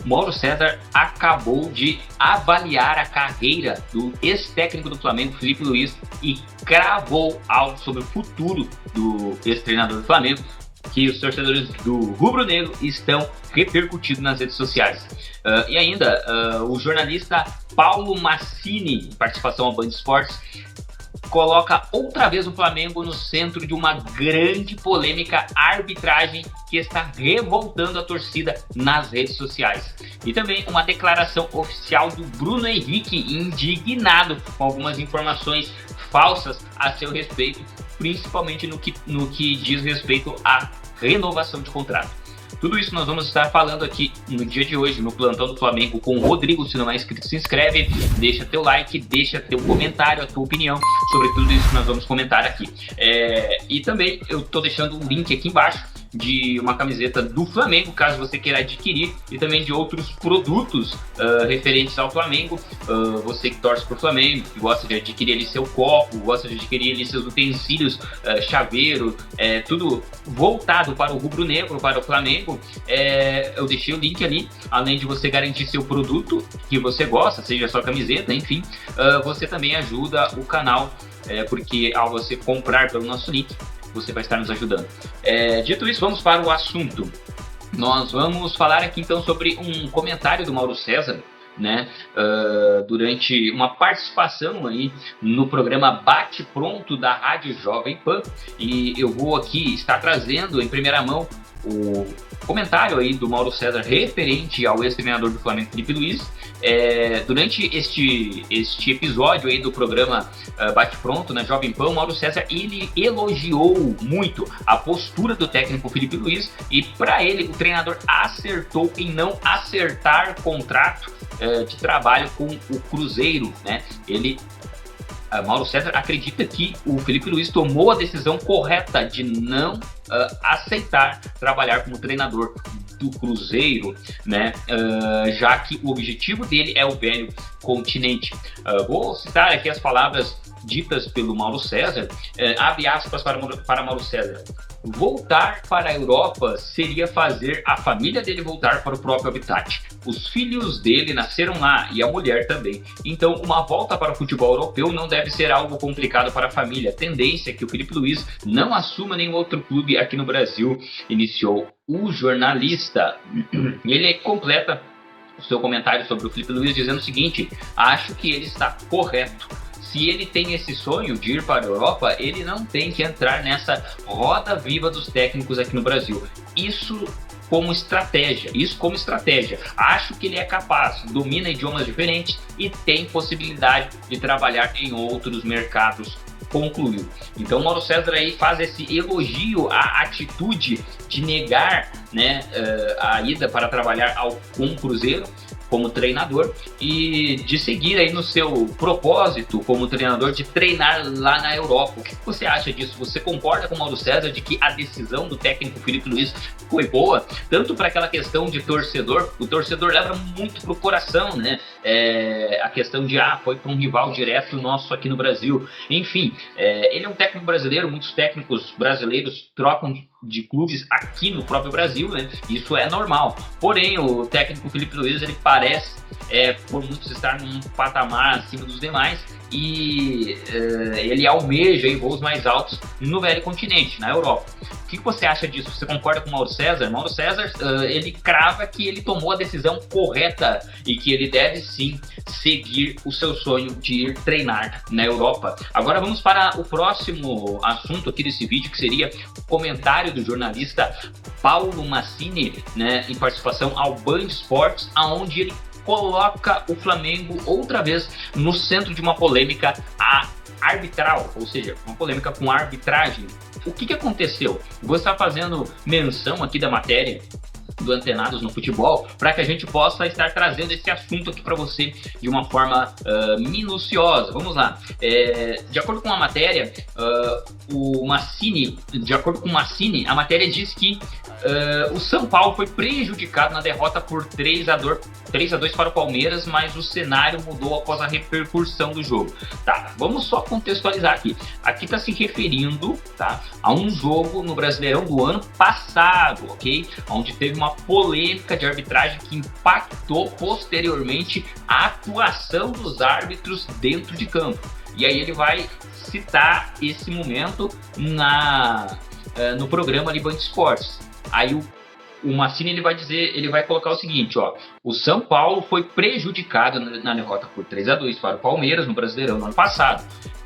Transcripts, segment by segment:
Mauro César acabou de avaliar a carreira do ex-técnico do Flamengo, Felipe Luiz, e cravou algo sobre o futuro do ex-treinador do Flamengo, que os torcedores do rubro-negro estão repercutindo nas redes sociais. E ainda, o jornalista Paulo Massini, em participação ao Band Esportes, coloca outra vez o Flamengo no centro de uma grande polêmica arbitragem que está revoltando a torcida nas redes sociais. E também uma declaração oficial do Bruno Henrique, indignado com algumas informações falsas a seu respeito, principalmente no que diz respeito à renovação de contrato. Tudo isso nós vamos estar falando aqui no dia de hoje, no Plantão do Flamengo, com o Rodrigo. Se não é inscrito, se inscreve, deixa teu like, deixa teu comentário, a tua opinião sobre tudo isso que nós vamos comentar aqui. E também eu tô deixando um link aqui embaixo de uma camiseta do Flamengo, caso você queira adquirir, e também de outros produtos referentes ao Flamengo. Você que torce pro Flamengo, que gosta de adquirir ali seu copo, gosta de adquirir ali seus utensílios, chaveiro, tudo voltado para o rubro-negro, para o Flamengo, eu deixei o link ali. Além de você garantir seu produto que você gosta, seja sua camiseta, enfim, você também ajuda o canal, porque ao você comprar pelo nosso link, você vai estar nos ajudando. Dito isso, vamos para o assunto. Nós vamos falar aqui então sobre um comentário do Mauro César, né, durante uma participação aí no programa Bate Pronto da Rádio Jovem Pan, e eu vou aqui estar trazendo em primeira mão o comentário aí do Mauro César referente ao ex-treinador do Flamengo, Felipe Luiz. Durante este episódio aí do programa Bate Pronto na Jovem Pan, o Mauro César ele elogiou muito a postura do técnico Felipe Luiz, e para ele o treinador acertou em não acertar contrato de trabalho com o Cruzeiro, né? Mauro César acredita que o Felipe Luiz tomou a decisão correta de não aceitar trabalhar como treinador do Cruzeiro, né? Já que o objetivo dele é o velho continente. Vou citar aqui as palavras ditas pelo Mauro César, abre aspas para Mauro César: voltar para a Europa seria fazer a família dele voltar para o próprio habitat. Os filhos dele nasceram lá e a mulher também. Então, uma volta para o futebol europeu não deve ser algo complicado para a família. A tendência é que o Felipe Luiz não assuma nenhum outro clube aqui no Brasil, iniciou o jornalista. Ele completa o seu comentário sobre o Felipe Luiz dizendo o seguinte: acho que ele está correto. Se ele tem esse sonho de ir para a Europa, ele não tem que entrar nessa roda viva dos técnicos aqui no Brasil. Isso como estratégia. Acho que ele é capaz, domina idiomas diferentes e tem possibilidade de trabalhar em outros mercados, concluiu. Então o Mauro César aí faz esse elogio à atitude de negar, né, a ida para trabalhar com o Cruzeiro como treinador e de seguir aí no seu propósito como treinador de treinar lá na Europa. O que você acha disso? Você concorda com o Mauro César de que a decisão do técnico Felipe Luiz foi boa? Tanto para aquela questão de torcedor, o torcedor leva muito pro coração, né? A questão de, foi para um rival direto nosso aqui no Brasil. Enfim, ele é um técnico brasileiro, muitos técnicos brasileiros trocam de clubes aqui no próprio Brasil, né? Isso é normal. Porém, o técnico Felipe Luiz, ele parece, por muitos, estar num patamar acima dos demais, e ele almeja aí voos mais altos no velho continente, na Europa. O que você acha disso? Você concorda com o Mauro César? Mauro César, ele crava que ele tomou a decisão correta e que ele deve sim seguir o seu sonho de ir treinar na Europa. Agora vamos para o próximo assunto aqui desse vídeo, que seria o comentário do jornalista Paulo Massini, né, em participação ao Band Esportes, aonde ele coloca o Flamengo outra vez no centro de uma polêmica arbitral, ou seja, uma polêmica com arbitragem. O que aconteceu? Vou estar fazendo menção aqui da matéria do Antenados no Futebol, para que a gente possa estar trazendo esse assunto aqui para você de uma forma minuciosa. Vamos lá. De acordo com a matéria, de acordo com o Massini, a matéria diz que o São Paulo foi prejudicado na derrota por 3-2 para o Palmeiras, mas o cenário mudou após a repercussão do jogo. Tá, vamos só contextualizar aqui. Aqui está se referindo, tá, a um jogo no Brasileirão do ano passado, ok? Onde teve teve uma polêmica de arbitragem que impactou posteriormente a atuação dos árbitros dentro de campo. E aí ele vai citar esse momento no programa ali Band Esportes. Aí o Massini ele vai colocar o seguinte, ó: o São Paulo foi prejudicado na derrota por 3-2 para o Palmeiras no Brasileirão no ano passado.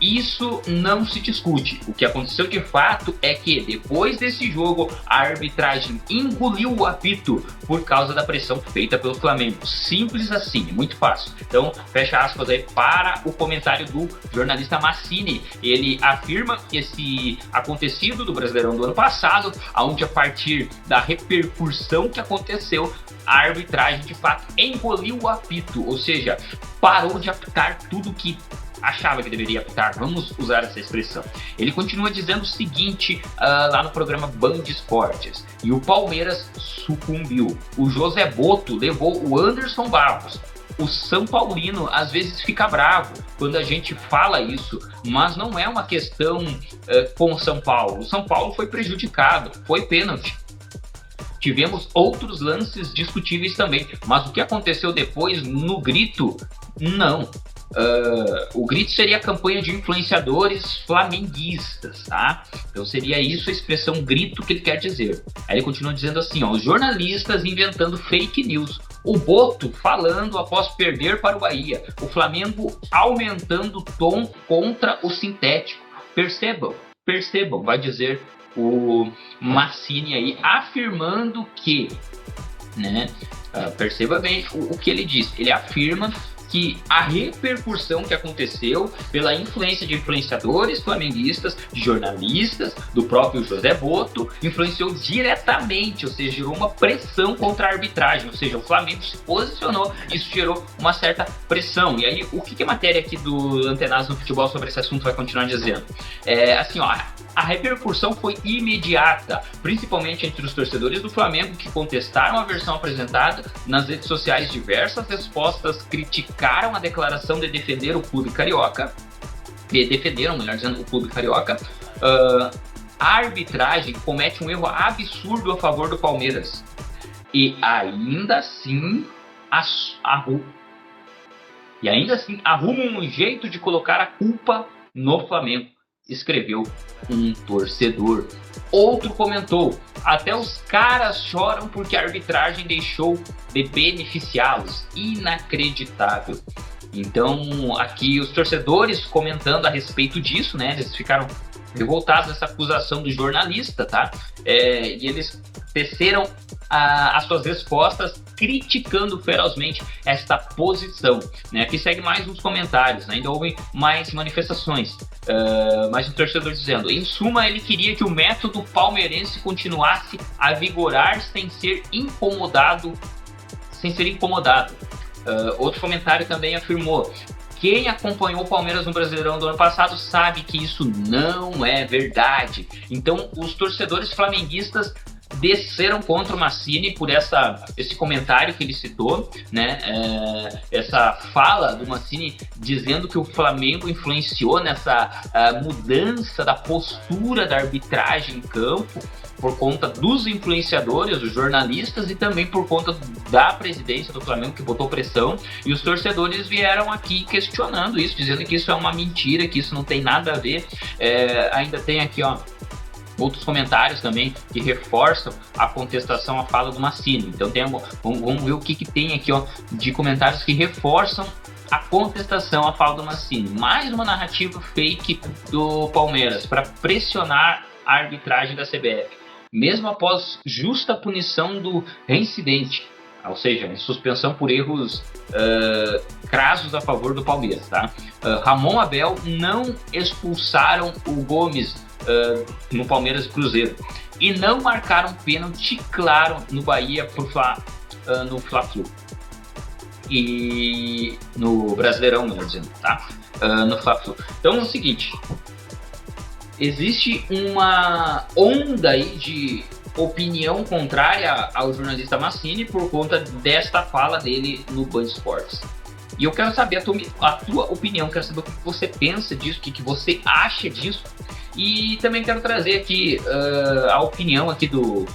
Isso não se discute. O que aconteceu de fato é que depois desse jogo a arbitragem engoliu o apito por causa da pressão feita pelo Flamengo. Simples assim, muito fácil. Então, fecha aspas aí para o comentário do jornalista Massini. Ele afirma esse acontecido do Brasileirão do ano passado, onde a partir da repercussão que aconteceu, a arbitragem de fato engoliu o apito, ou seja, parou de apitar tudo que achava que deveria apitar, vamos usar essa expressão. Ele continua dizendo o seguinte lá no programa Band Esportes: e o Palmeiras sucumbiu. O José Boto levou o Anderson Barros. O São Paulino às vezes fica bravo quando a gente fala isso, mas não é uma questão com o São Paulo. O São Paulo foi prejudicado, foi pênalti. Tivemos outros lances discutíveis também, mas o que aconteceu depois no grito, não. O grito seria a campanha de influenciadores flamenguistas, tá? Então seria isso a expressão grito que ele quer dizer. Aí ele continua dizendo assim, ó: os jornalistas inventando fake news, o Boto falando após perder para o Bahia, o Flamengo aumentando o tom contra o sintético. Percebam, vai dizer o Massini aí, afirmando que, né? Perceba bem o que ele diz. Ele afirma que a repercussão que aconteceu pela influência de influenciadores flamenguistas, de jornalistas, do próprio José Boto, influenciou diretamente, ou seja, gerou uma pressão contra a arbitragem, ou seja, o Flamengo se posicionou, isso gerou uma certa pressão. E aí, o que a matéria aqui do Antenados no Futebol sobre esse assunto vai continuar dizendo? Assim, ó, a repercussão foi imediata, principalmente entre os torcedores do Flamengo, que contestaram a versão apresentada nas redes sociais. Diversas respostas criticaram a declaração de defender o clube carioca, defenderam, melhor dizendo, o clube carioca. A arbitragem comete um erro absurdo a favor do Palmeiras e ainda assim arrumam um jeito de colocar a culpa no Flamengo, escreveu um torcedor. Outro comentou: até os caras choram porque a arbitragem deixou de beneficiá-los. Inacreditável. Então, aqui os torcedores comentando a respeito disso, né? Eles ficaram revoltados dessa acusação do jornalista, tá? E eles teceram as suas respostas criticando ferozmente esta posição, né? Aqui segue mais uns comentários, né? Ainda houve mais manifestações, mais um torcedor dizendo: em suma, ele queria que o método palmeirense continuasse a vigorar sem ser incomodado. Outro comentário também afirmou: quem acompanhou o Palmeiras no Brasileirão do ano passado sabe que isso não é verdade. Então, os torcedores flamenguistas desceram contra o Massini por esse comentário que ele citou, né? Essa fala do Massini dizendo que o Flamengo influenciou nessa mudança da postura da arbitragem em campo por conta dos influenciadores, os jornalistas, e também por conta da presidência do Flamengo, que botou pressão. E os torcedores vieram aqui questionando isso, dizendo que isso é uma mentira, que isso não tem nada a ver. Ainda tem aqui, ó, outros comentários também que reforçam a contestação à fala do Massini. Então vamos ver o que tem aqui, ó, de comentários que reforçam a contestação à fala do Massini. Mais uma narrativa fake do Palmeiras para pressionar a arbitragem da CBF, mesmo após justa punição do reincidente, ou seja, em suspensão por erros crassos a favor do Palmeiras, tá? Ramon Abel não expulsaram o Gomes no Palmeiras e Cruzeiro, e não marcaram pênalti claro no Bahia no Fla-Flu e no Brasileirão, melhor dizendo, tá? No Fla-Flu. Então é o seguinte: existe uma onda aí de opinião contrária ao jornalista Massini por conta desta fala dele no Band Esportes. E eu quero saber a tua opinião, quero saber o que você pensa disso, o que você acha disso. E também quero trazer aqui a opinião aqui do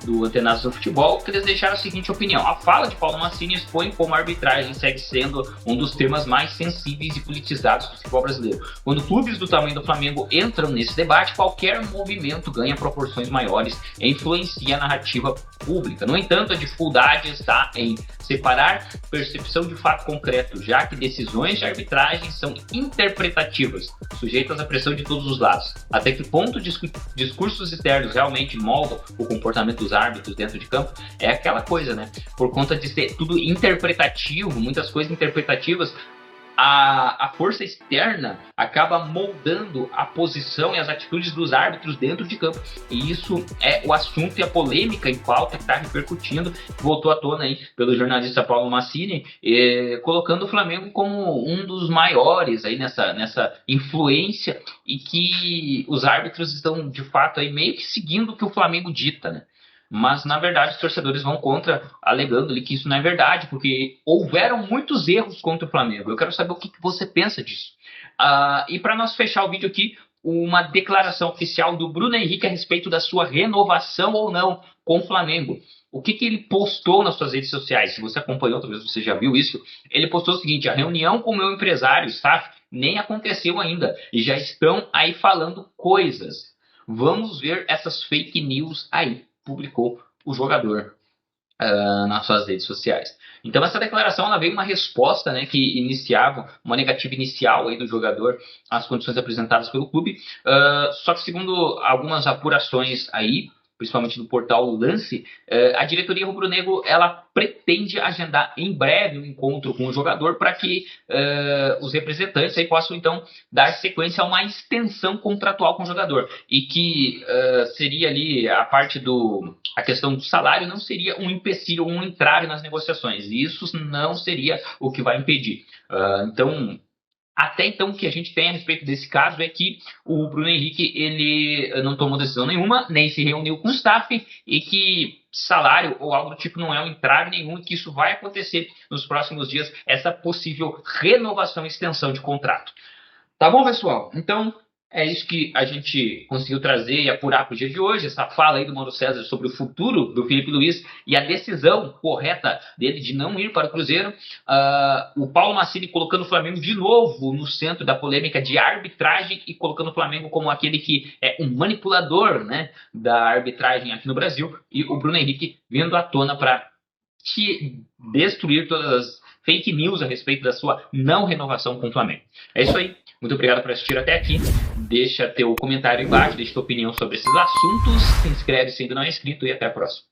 do Antenados do Futebol, que eles deixaram a seguinte opinião: a fala de Paulo Massini expõe como a arbitragem segue sendo um dos temas mais sensíveis e politizados do futebol brasileiro. Quando clubes do tamanho do Flamengo entram nesse debate, qualquer movimento ganha proporções maiores e influencia a narrativa pública. No entanto, a dificuldade está em separar percepção de fato concreto, já que decisões de arbitragem são interpretativas, sujeitas à pressão de todos os lados. Até que ponto discursos externos realmente moldam o comportamento dos árbitros dentro de campo é aquela coisa, né? Por conta de ser tudo interpretativo, muitas coisas interpretativas, a força externa acaba moldando a posição e as atitudes dos árbitros dentro de campo. E isso é o assunto e a polêmica em pauta que está repercutindo, voltou à tona aí pelo jornalista Paulo Massini, colocando o Flamengo como um dos maiores aí nessa influência, e que os árbitros estão de fato aí meio que seguindo o que o Flamengo dita, né? Mas, na verdade, os torcedores vão contra, alegando-lhe que isso não é verdade, porque houveram muitos erros contra o Flamengo. Eu quero saber o que você pensa disso. E para nós fechar o vídeo aqui, uma declaração oficial do Bruno Henrique a respeito da sua renovação ou não com o Flamengo. O que ele postou nas suas redes sociais? Se você acompanhou, talvez você já viu isso. Ele postou o seguinte: a reunião com o meu empresário, staff, nem aconteceu ainda, e já estão aí falando coisas. Vamos ver essas fake news aí, publicou o jogador nas suas redes sociais. Então essa declaração, ela veio uma resposta, né, que iniciava uma negativa inicial aí do jogador às condições apresentadas pelo clube, só que segundo algumas apurações aí, principalmente do portal Lance, a diretoria rubro-negro ela pretende agendar em breve um encontro com o jogador para que os representantes aí possam então dar sequência a uma extensão contratual com o jogador, e que seria ali a questão do salário não seria um empecilho, um entrave nas negociações, e isso não seria o que vai impedir. Até então, o que a gente tem a respeito desse caso é que o Bruno Henrique ele não tomou decisão nenhuma, nem se reuniu com o staff, e que salário ou algo do tipo não é um entrave nenhum, e que isso vai acontecer nos próximos dias, essa possível renovação e extensão de contrato. Tá bom, pessoal? Então, é isso que a gente conseguiu trazer e apurar para o dia de hoje, essa fala aí do Mauro César sobre o futuro do Felipe Luiz e a decisão correta dele de não ir para o Cruzeiro. O Paulo Massini colocando o Flamengo de novo no centro da polêmica de arbitragem e colocando o Flamengo como aquele que é um manipulador, né, da arbitragem aqui no Brasil, e o Bruno Henrique vindo à tona para destruir todas as fake news a respeito da sua não renovação com o Flamengo. É isso aí. Muito obrigado por assistir até aqui. Deixa teu comentário embaixo, deixa tua opinião sobre esses assuntos. Se inscreve se ainda não é inscrito e até a próxima.